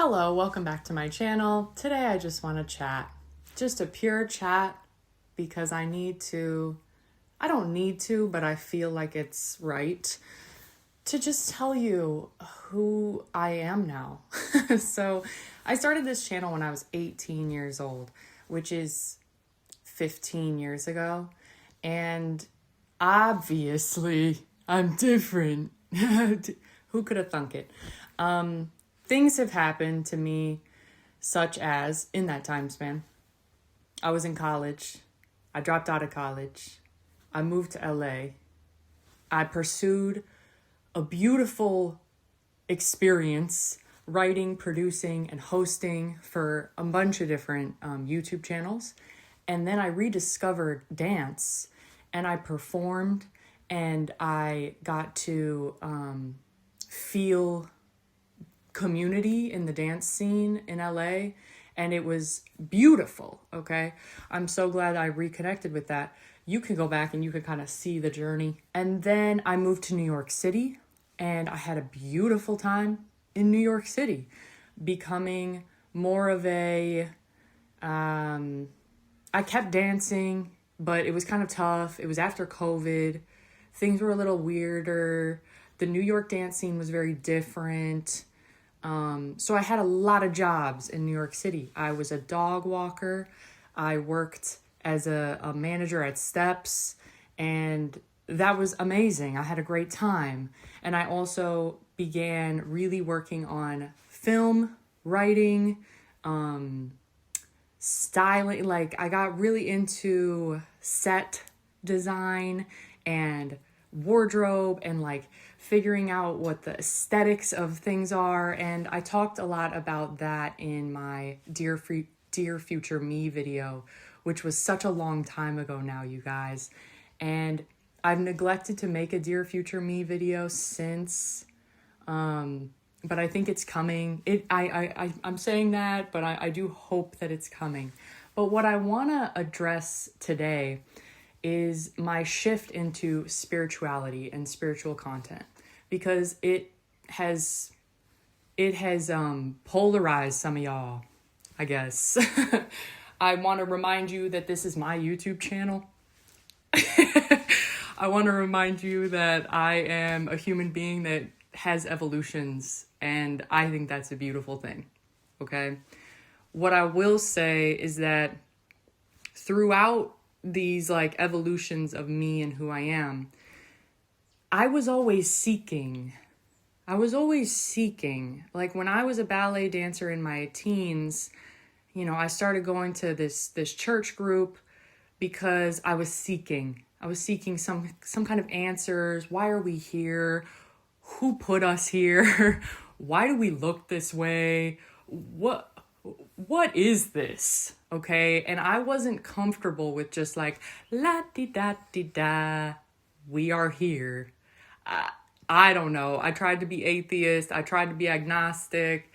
Hello, welcome back to my channel. Today I just want to chat. Just a pure chat because I don't need to, but I feel like it's right to just tell you who I am now. So I started this channel when I was 18 years old, which is 15 years ago. And obviously I'm different. Who could have thunk it? Things have happened to me, such as in that time span. I was in college. I dropped out of college. I moved to LA. I pursued a beautiful experience writing, producing, and hosting for a bunch of different YouTube channels. And then I rediscovered dance and I performed and I got to feel community in the dance scene in LA, and it was beautiful. Okay, I'm so glad I reconnected with that. You can go back and you can kind of see the journey. And then I moved to New York City and I had a beautiful time in New York City, becoming more of a I kept dancing, but it was kind of tough. It was after COVID. Things were a little weirder. The New York dance scene was very different. So I had a lot of jobs in New York City. I was a dog walker. I worked as a manager at Steps, and that was amazing. I had a great time. And I also began really working on film, writing, styling. Like I got really into set design and wardrobe and like figuring out what the aesthetics of things are. And I talked a lot about that in my Dear Future Me video, which was such a long time ago now, you guys. And I've neglected to make a Dear Future Me video since, but I think it's coming. I'm saying that, but I do hope that it's coming. But what I want to address today is my shift into spirituality and spiritual content, because it has polarized some of y'all, I guess. I want to remind you that this is my YouTube channel. I want to remind you that I am a human being that has evolutions, and I think that's a beautiful thing. Okay? What I will say is that throughout these like evolutions of me and who I am, I was always seeking. Like when I was a ballet dancer in my teens, I started going to this church group because I was seeking some kind of answers. Why are we here? Who put us here? Why do we look this way? What is this? Okay. And I wasn't comfortable with just like, la-di-da-di-da, we are here. I don't know. I tried to be atheist. I tried to be agnostic.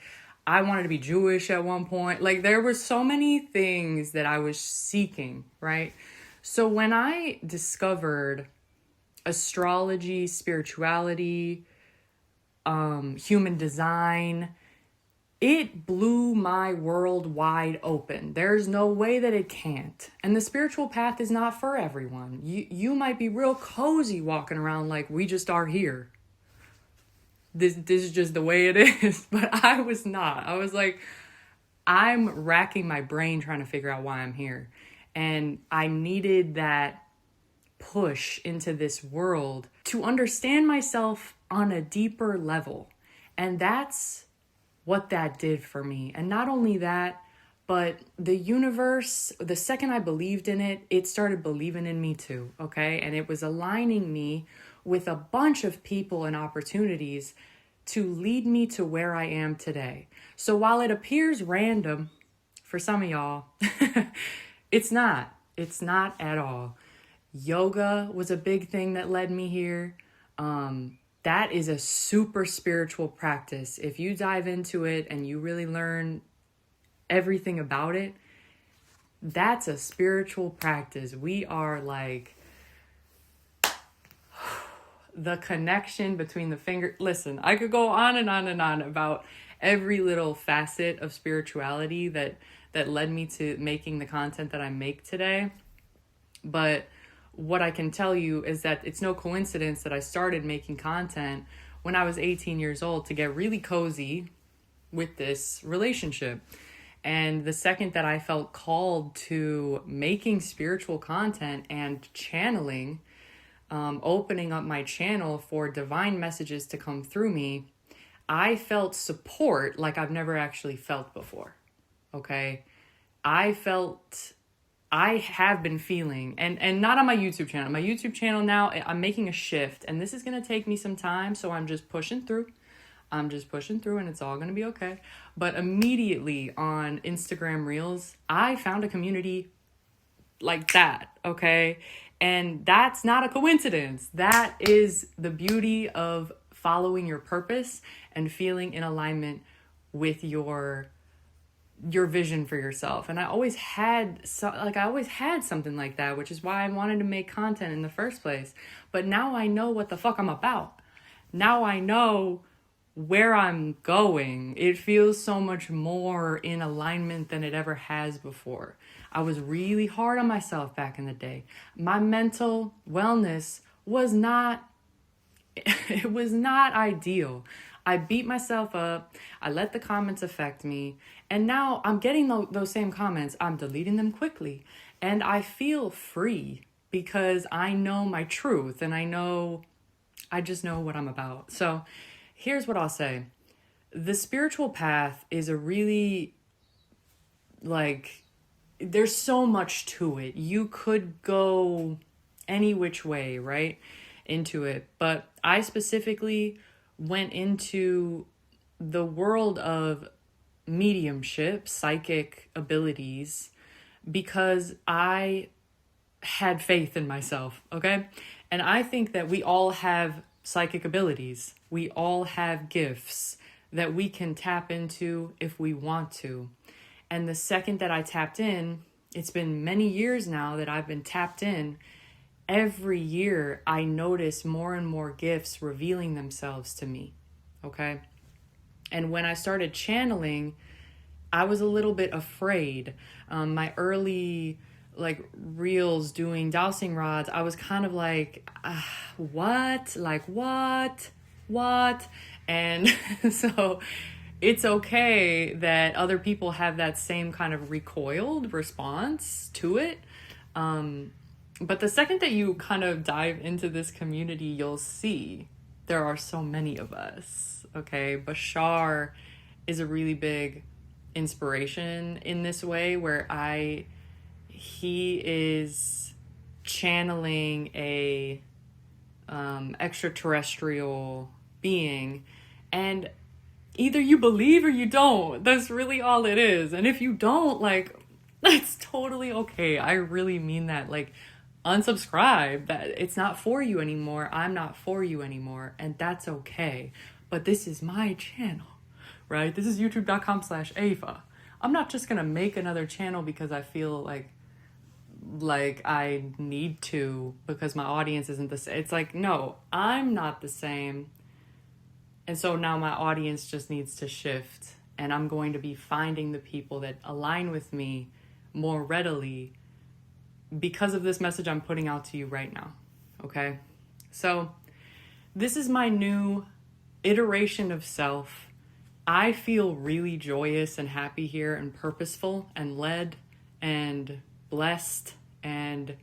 I wanted to be Jewish at one point. Like there were so many things that I was seeking, right? So when I discovered astrology, spirituality, human design, it blew my world wide open. There's no way that it can't. And the spiritual path is not for everyone. You might be real cozy walking around like we just are here. This is just the way it is. But I was not. I was like, I'm racking my brain trying to figure out why I'm here. And I needed that push into this world to understand myself on a deeper level. And that's what that did for me. And not only that, but the universe, the second I believed in it, it started believing in me too, okay? And it was aligning me with a bunch of people and opportunities to lead me to where I am today. So while it appears random for some of y'all, it's not. It's not at all. Yoga was a big thing that led me here. That is a super spiritual practice. If you dive into it and you really learn everything about it, that's a spiritual practice. We are like the connection between the finger. Listen, I could go on and on and on about every little facet of spirituality that led me to making the content that I make today. But what I can tell you is that it's no coincidence that I started making content when I was 18 years old to get really cozy with this relationship. And the second that I felt called to making spiritual content and channeling, opening up my channel for divine messages to come through me, I felt support like I've never actually felt before. Okay? I have been feeling, and not on my YouTube channel. My YouTube channel now, I'm making a shift, and this is going to take me some time, so I'm just pushing through. And it's all going to be okay. But immediately on Instagram Reels, I found a community like that, okay? And that's not a coincidence. That is the beauty of following your purpose and feeling in alignment with your vision for yourself. And I always had something like that, which is why I wanted to make content in the first place. But now I know what the fuck I'm about. Now I know where I'm going. It feels so much more in alignment than it ever has before. I was really hard on myself back in the day. My mental wellness was not ideal. I beat myself up. I let the comments affect me. And now I'm getting those same comments. I'm deleting them quickly. And I feel free because I know my truth and I just know what I'm about. So here's what I'll say. The spiritual path is a really, there's so much to it. You could go any which way, right, into it. But I specifically went into the world of mediumship, psychic abilities, because I had faith in myself, okay? And I think that we all have psychic abilities. We all have gifts that we can tap into if we want to. And the second that I tapped in, it's been many years now that I've been tapped in. Every year I notice more and more gifts revealing themselves to me, okay? And when I started channeling, I was a little bit afraid. My early reels doing dowsing rods, I was kind of like, what? Like, what? And so it's okay that other people have that same kind of recoiled response to it. But the second that you kind of dive into this community, you'll see there are so many of us, okay? Bashar is a really big inspiration in this way, where he is channeling a extraterrestrial being, and either you believe or you don't. That's really all it is. And if you don't, that's totally okay. I really mean that. Unsubscribe. That it's not for you anymore. I'm not for you anymore, and that's okay. But this is my channel, right? This is youtube.com/Ava. I'm not just gonna make another channel because I feel like I need to, because my audience isn't the same. It's no, I'm not the same. And so now my audience just needs to shift, and I'm going to be finding the people that align with me more readily because of this message I'm putting out to you right now. Okay? So this is my new iteration of self. I feel really joyous and happy here and purposeful and led and blessed and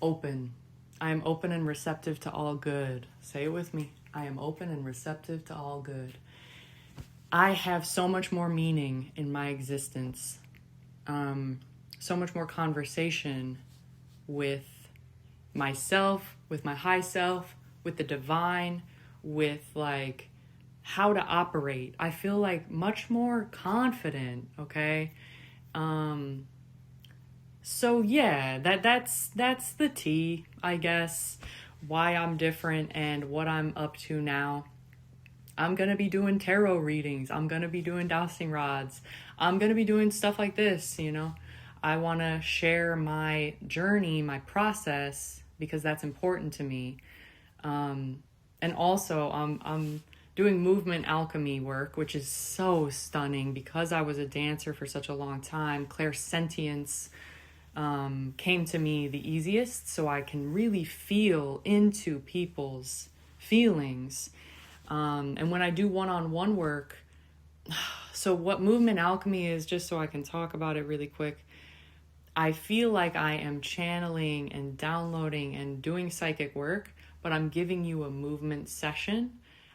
open. I am open and receptive to all good. Say it with me. I am open and receptive to all good. I have so much more meaning in my existence. So much more conversation with myself, with my high self, with the divine, with how to operate. I feel much more confident, okay? So yeah, that's the tea, I guess, why I'm different and what I'm up to now. I'm going to be doing tarot readings. I'm going to be doing dowsing rods. I'm going to be doing stuff like this, I want to share my journey, my process, because that's important to me. And also I'm doing movement alchemy work, which is so stunning because I was a dancer for such a long time. Clairsentience came to me the easiest, so I can really feel into people's feelings. And when I do one-on-one work, so what movement alchemy is, just so I can talk about it really quick, I feel like I am channeling and downloading and doing psychic work, but I'm giving you a movement session.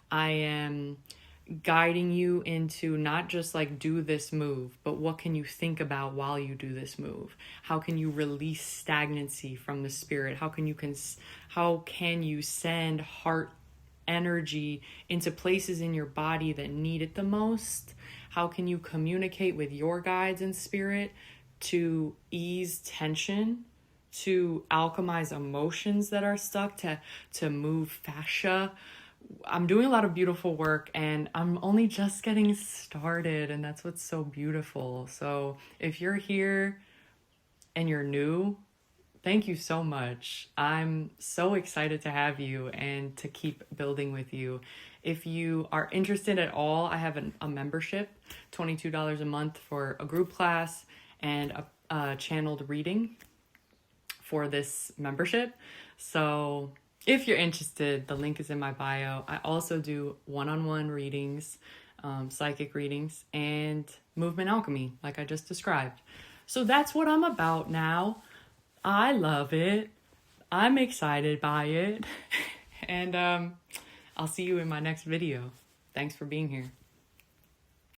I am guiding you into not just like do this move, but what can you think about while you do this move? How can you release stagnancy from the spirit? How can you send heart energy into places in your body that need it the most? How can you communicate with your guides and spirit to ease tension, to alchemize emotions that are stuck, to move fascia? I'm doing a lot of beautiful work and I'm only just getting started, and that's what's so beautiful. So if you're here and you're new, thank you so much. I'm so excited to have you and to keep building with you. If you are interested at all, I have a membership, $22 a month for a group class and a channeled reading for this membership. So if you're interested, the link is in my bio. I also do one-on-one readings, psychic readings, and movement alchemy, like I just described. So that's what I'm about now. I love it. I'm excited by it. And I'll see you in my next video. Thanks for being here.